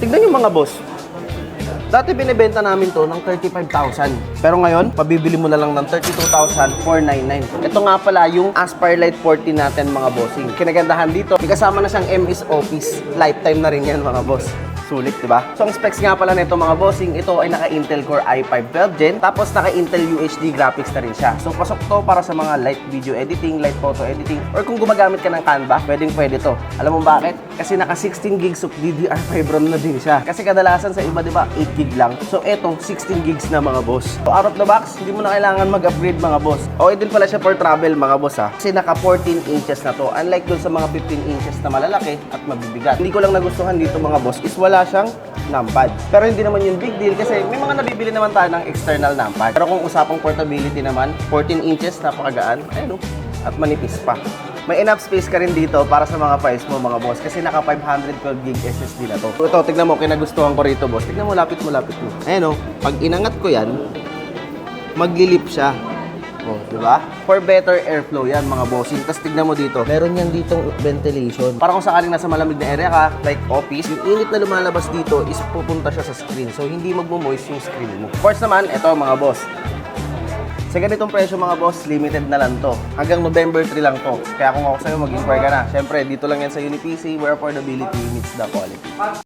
Tignan yung mga boss. Dati binibenta namin to ng 35,000. Pero ngayon, pabibili mo na lang ng 32,499. Ito nga pala yung Aspire Light 14 natin mga bossing. Kinagandahan dito, may kasama na siyang MS Office. Lifetime na rin yan mga boss. Sulit, di ba? So, ang specs nga pala nito mga bossing, ito ay naka-Intel Core i5 12th Gen, tapos naka-Intel UHD graphics na rin siya. So, pasok to para sa mga light video editing, light photo editing, or kung gumagamit ka ng Canva, pwede to. Alam mo bakit? Kasi naka 16 gigs of DDR5 RAM na din siya. Kasi kadalasan sa iba, di ba, 8 gig lang. So, eto, 16 gigs na mga boss. So, out of the box, hindi mo na kailangan mag-upgrade mga boss. Okay din pala siya for travel mga boss ha. Kasi naka 14 inches na to. Unlike dun sa mga 15 inches na malalaki at mabibigat. Hindi ko lang nagustuhan dito mga boss is wala siyang numpad. Pero hindi naman yung big deal kasi may mga nabibili naman tayo ng external numpad. Pero kung usapang portability naman, 14 inches, napakagaan, ayun, at manipis pa. May enough space ka rin dito para sa mga files mo mga boss kasi naka 512 gig SSD na to. Ito, tignan mo, kinagustuhan ko rito boss. Tignan mo, lapit mo. Ayun o, pag inangat ko yan, maglilip siya. Oh, di ba? For better airflow yan mga bossing. Tapos tignan mo dito, meron yan ditong ventilation. Para kung sakaling nasa malamig na area ka, like office, yung init na lumalabas dito is pupunta siya sa screen. So, hindi magmo-moist yung screen mo. Of course naman, ito mga boss. Sa ganitong presyo mga boss, limited na lang to. Hanggang November 3 lang to. Kaya kung ako sa'yo, mag-inquire ka na. Siyempre, dito lang yan sa UniPC where affordability meets the quality.